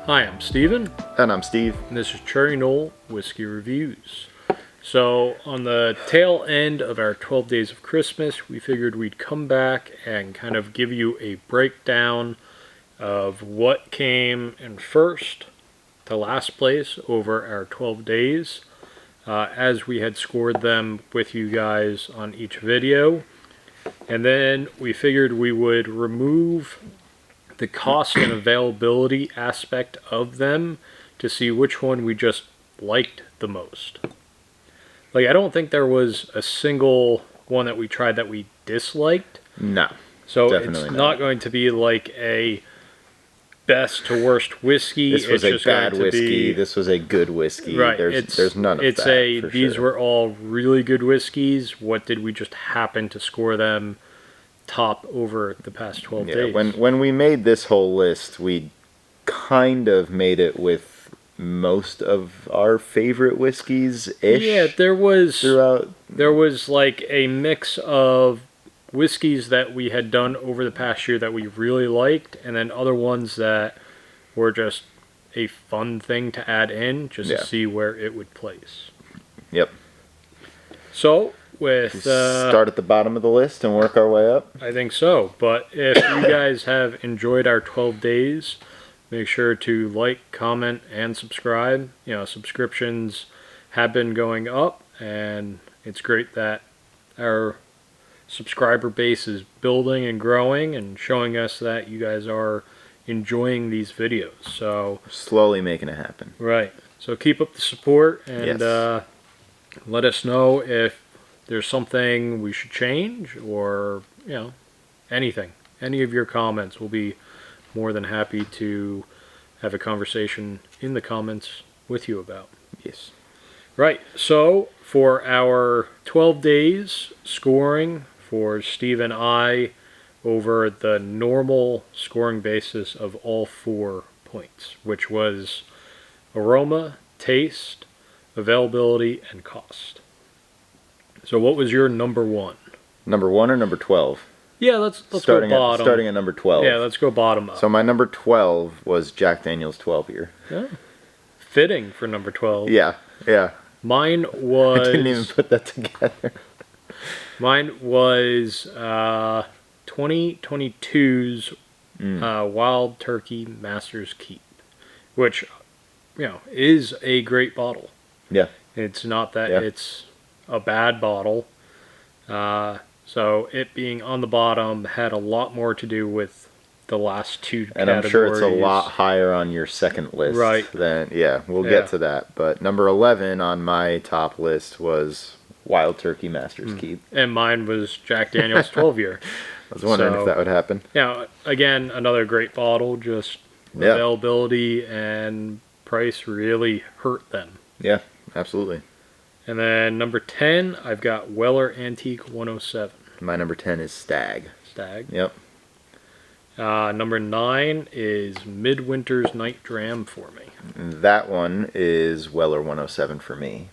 Hi, I'm Steven. And I'm Steve. And this is Cherry Knoll Whiskey Reviews. So, on the tail end of our 12 Days of Christmas, we figured we'd come back and kind of give you a breakdown of what came in first to last place over our 12 days, as we had scored them with you guys on each video. And then we figured we would remove the cost and availability aspect of them to see which one we just liked the most. Like, I don't think there was a single one that we tried that we disliked. No. So it's not going to be like a best to worst whiskey. This was it's a bad whiskey. This was a good whiskey. Right. There's none of that. These were all really good whiskeys. What did we just happen to score them top over the past 12 days? When we made this whole list, we kind of made it with most of our favorite whiskeys-ish. Yeah, there was like a mix of whiskeys that we had done over the past year that we really liked, and then other ones that were just a fun thing to add in just to see where it would place. Yep. So, start at the bottom of the list and work our way up? I think so, but if you guys have enjoyed our 12 days, make sure to like, comment, and subscribe. You know, subscriptions have been going up, and it's great that our subscriber base is building and growing and showing us that you guys are enjoying these videos. So slowly making it happen. Right. So keep up the support and let us know if there's something we should change or, you know, anything. Any of your comments, will be more than happy to have a conversation in the comments with you about. Yes. Right. So for our 12 days scoring for Steve and I over the normal scoring basis of all 4 points, which was aroma, taste, availability, and cost. So what was your number 1? Number 1 or number 12? Yeah, let's go bottom. Starting at number 12. Yeah, let's go bottom up. So my number 12 was Jack Daniel's 12-year. Yeah. Fitting for number 12. Yeah, yeah. Mine was... I didn't even put that together. Mine was 2022's Wild Turkey Master's Keep, which, you know, is a great bottle. Yeah. It's not that it's a bad bottle. So it being on the bottom had a lot more to do with the last 2 categories. And I'm sure it's a lot higher on your second list. Right. We'll get to that. But number 11 on my top list was Wild Turkey Master's Keep. And mine was Jack Daniel's 12-year. I was wondering if that would happen. Yeah, again, another great bottle. Just availability and price really hurt them. Yeah, absolutely. And then number 10, I've got Weller Antique 107. My number 10 is Stag. Stag. Yep. Number 9 is Midwinter's Night Dram for me. That one is Weller 107 for me.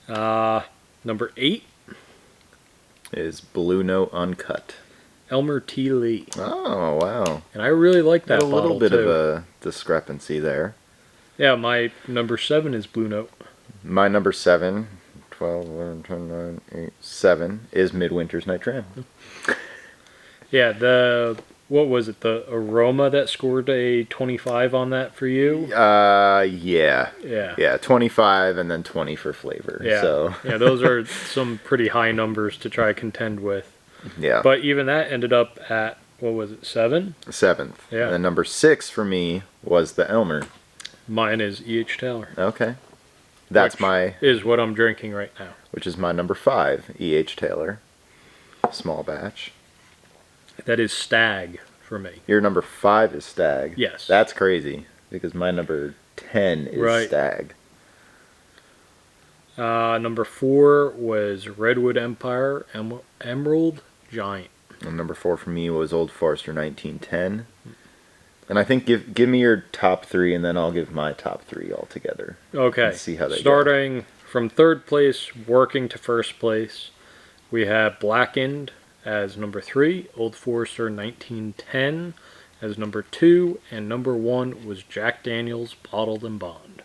Number 8 is Blue Note Uncut. Elmer T. Lee. Oh, wow. And I really like that bottle, a little bit too. Of a discrepancy there. Yeah, my number 7 is Blue Note. My number 7, 12, 11, 10, 9, 8, 7 is Midwinter's Night Dram. Yeah, what was it? The aroma that scored a 25 on that for you? Yeah. Yeah. Yeah, 25 and then 20 for flavor. Yeah. So. Yeah, those are some pretty high numbers to try contend with. Yeah. But even that ended up at, what was it, 7? 7th. Yeah. And then number 6 for me was the Elmer. Mine is E.H. Taylor. Okay. Is what I'm drinking right now. Which is my number 5, E.H. Taylor. Small batch. That is Stag for me. Your number 5 is Stag. Yes. That's crazy, because my number 10 is Stag. Number 4 was Redwood Empire Emerald Giant. And number 4 for me was Old Forester 1910. And I think give me your top 3, and then I'll give my top 3 altogether. Okay. And see how they Starting from 3rd place, working to 1st place, we have Blackened as number 3, Old Forester 1910 as number 2, and number 1 was Jack Daniel's Bottled and Bond.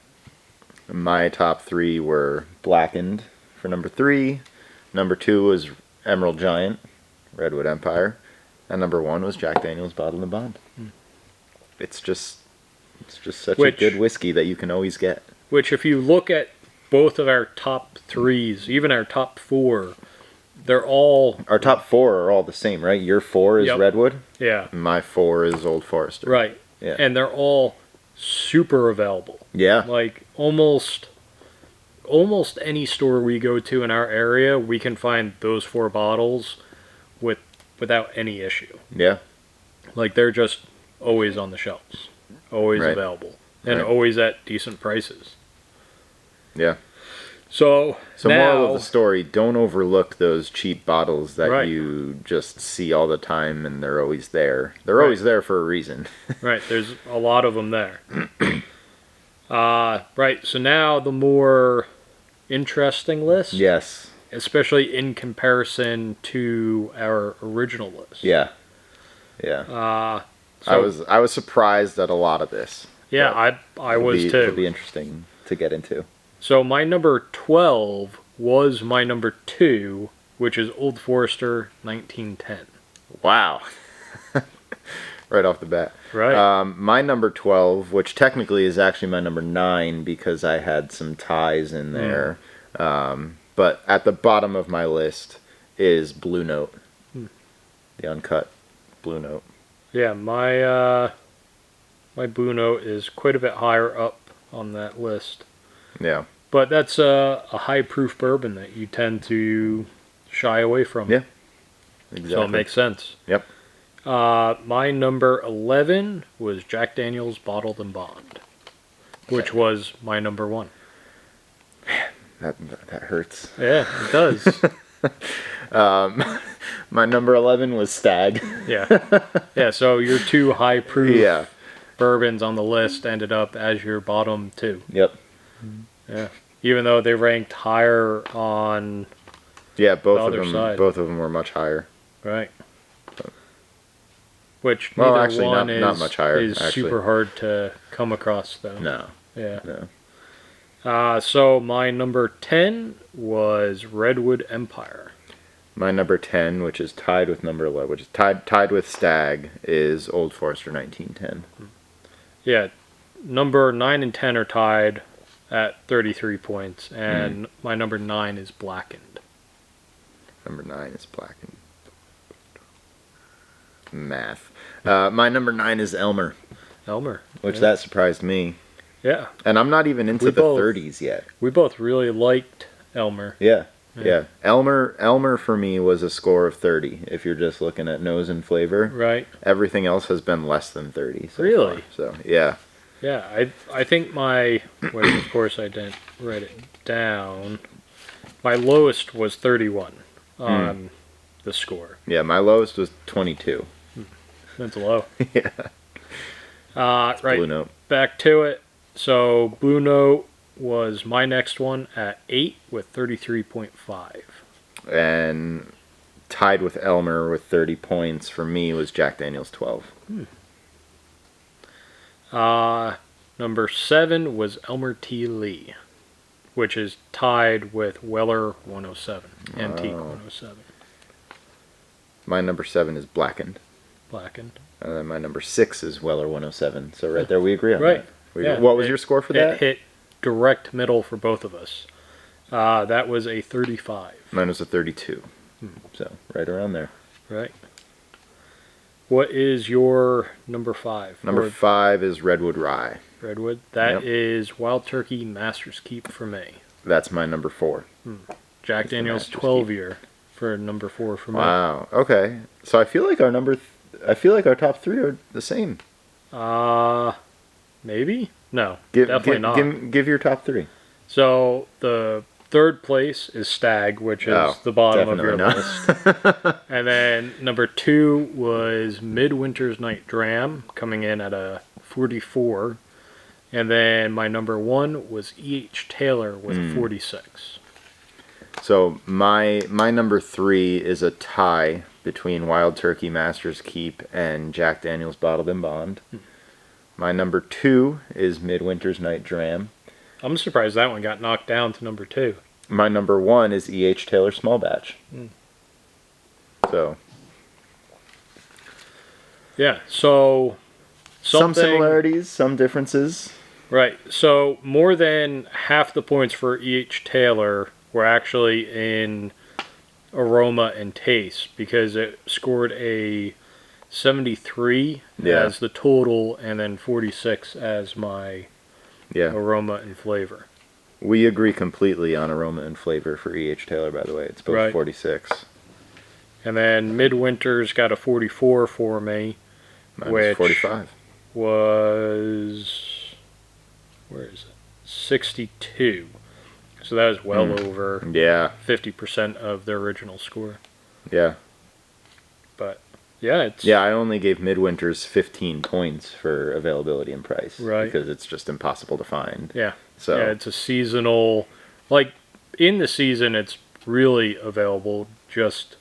My top 3 were Blackened for number 3. Number 2 was Emerald Giant, Redwood Empire. And number 1 was Jack Daniel's Bottled and Bond. It's just such a good whiskey that you can always get. Which, if you look at both of our top 3s, even our top 4, they're all... Our top 4 are all the same, right? Your 4 is Redwood? Yeah. My 4 is Old Forester. Right. Yeah. And they're all super available. Yeah. Like, almost any store we go to in our area, we can find those 4 bottles without any issue. Yeah. Like, they're just always on the shelves. Always available. And always at decent prices. Yeah. So now, moral of the story, don't overlook those cheap bottles that you just see all the time and they're always there. They're always there for a reason. Right, there's a lot of them there. Right, so now the more interesting list. Yes. Especially in comparison to our original list. Yeah. Yeah. I was surprised at a lot of this. Yeah, I was too. It'll be interesting to get into. So my number 12 was my number 2, which is Old Forester 1910. Wow. Right off the bat. Right. My number 12, which technically is actually my number 9 because I had some ties in there. But at the bottom of my list is Blue Note. The uncut Blue Note. Yeah, my Blue Note is quite a bit higher up on that list. Yeah. But that's a high proof bourbon that you tend to shy away from. Yeah. Exactly. So it makes sense. Yep. My number 11 was Jack Daniel's Bottled and Bond, which was my number 1. That hurts. Yeah, it does. My number 11 was Stag. Yeah, so your 2 high proof bourbons on the list ended up as your bottom 2. Yep. Yeah. Even though they ranked higher on both the of them side. both of them were much higher. Right. Which well, neither actually one not much higher, is super hard to come across though. No. Yeah. No. So my number 10 was Redwood Empire. My number 10, which is tied with number 11, which is tied with Stag, is Old Forester 1910. Yeah. Number 9 and 10 are tied at 33 points, and my number 9 is Blackened. Number 9 is Blackened. Math. My number 9 is Elmer. Elmer. Which that surprised me. Yeah. And I'm not even into the 30s yet. We both really liked Elmer. Yeah. Elmer for me was a score of 30 if you're just looking at nose and flavor. Right. Everything else has been less than 30 so really far. So yeah. Yeah, I think my, which of course I didn't write it down, my lowest was 31 on the score. Yeah, my lowest was 22. That's low. Yeah. Right. Blue Note. Back to it. So Blue Note was my next one at 8 with 33.5. And tied with Elmer with 30 points for me was Jack Daniel's 12. Number 7 was Elmer T. Lee, which is tied with Weller 107, Antique 107. My number 7 is Blackened. Blackened. And then my number 6 is Weller 107. So right there we agree on right. that. What was your score for that? It hit direct middle for both of us. That was a 35. Mine was a 32. So right around there. Right. What is your number 5? Number 5 is Redwood Rye. Redwood. That is Wild Turkey Master's Keep for me. That's my number 4. Jack Daniel's 12-year for number 4 for me. Wow. Okay. So I feel like our top 3 are the same. Maybe? No. Definitely not. Give your top 3. So the third place is Stag, which is the bottom of your list. And then number 2 was Midwinter's Night Dram, coming in at a 44. And then my number 1 was E.H. Taylor with 46. So my number 3 is a tie between Wild Turkey Master's Keep and Jack Daniel's Bottled in Bond. My number 2 is Midwinter's Night Dram. I'm surprised that one got knocked down to number 2. My number 1 is E.H. Taylor Small Batch. So, yeah, so some similarities, some differences. Right, so more than half the points for E.H. Taylor were actually in aroma and taste, because it scored a 73 as the total, and then 46 as my aroma and flavor. We agree completely on aroma and flavor for E.H. Taylor, by the way. It's both 46. And then Midwinter's got a 44 for me. Mine was 45. Was, where is it? 62. So that was well over 50% of their original score. Yeah. But yeah, it's I only gave Midwinter's 15 points for availability and price, because it's just impossible to find. Yeah. So yeah, it's a seasonal, like in the season it's really available. Just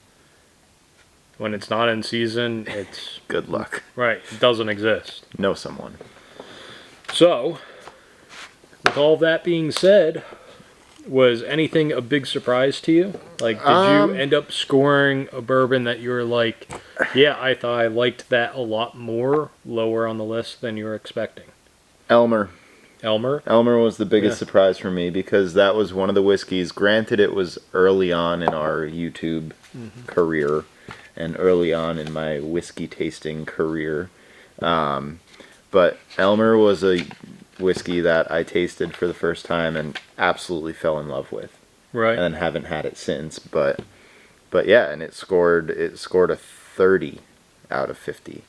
when it's not in season, it's good luck. Right, it doesn't exist. Know someone. So, with all that being said, was anything a big surprise to you? Like, did you end up scoring a bourbon that you were like, yeah, I thought I liked that a lot more, lower on the list than you were expecting? Elmer. Elmer was the biggest surprise for me, because that was one of the whiskeys. Granted, it was early on in our YouTube career and early on in my whiskey tasting career. But Elmer was a whiskey that I tasted for the first time and absolutely fell in love with. Right. And haven't had it since. But yeah, and it scored a 30 out of 50.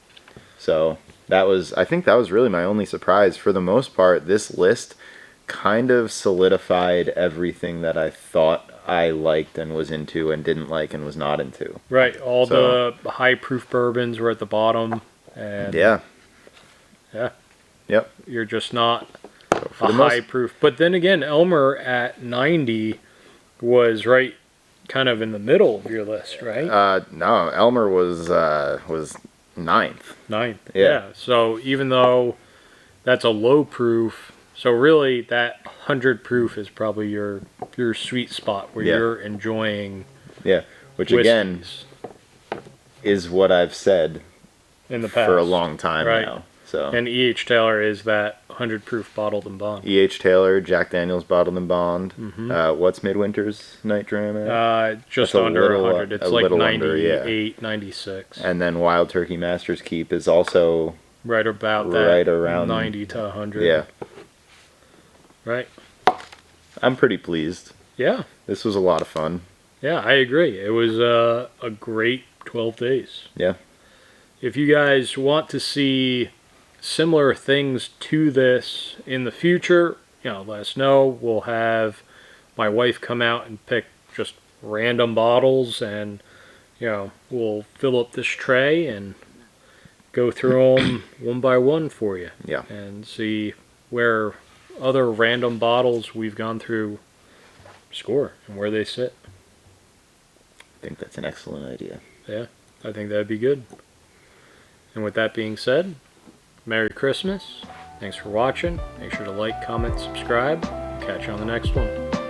So I think that was really my only surprise. For the most part, this list kind of solidified everything that I thought I liked and was into and didn't like and was not into. Right. All the high proof bourbons were at the bottom. And yeah. Yep. You're just not a high proof. But then again, Elmer at 90 was right kind of in the middle of your list, right? No, Elmer was ninth. Yeah. So even though that's a low proof, so really that 100 proof is probably your sweet spot where you're enjoying. Yeah, which again is what I've said in the past for a long time now. So, and E.H. Taylor is that 100 proof bottled in bond. E.H. Taylor, Jack Daniel's Bottled in Bond. What's Midwinter's Night Dram at? Just under 100. It's like 98, 96. And then Wild Turkey Master's Keep is also right about that. Right around 90 to 100. Yeah. Right. I'm pretty pleased. Yeah. This was a lot of fun. Yeah, I agree. It was a great 12 days. Yeah. If you guys want to see similar things to this in the future, let us know. We'll have my wife come out and pick just random bottles, and we'll fill up this tray and go through them one by one for you. Yeah. And see where other random bottles we've gone through score and where they sit. I think that's an excellent idea. Yeah, I think that'd be good. And with that being said, Merry Christmas. Thanks for watching. Make sure to like, comment, subscribe. Catch you on the next one.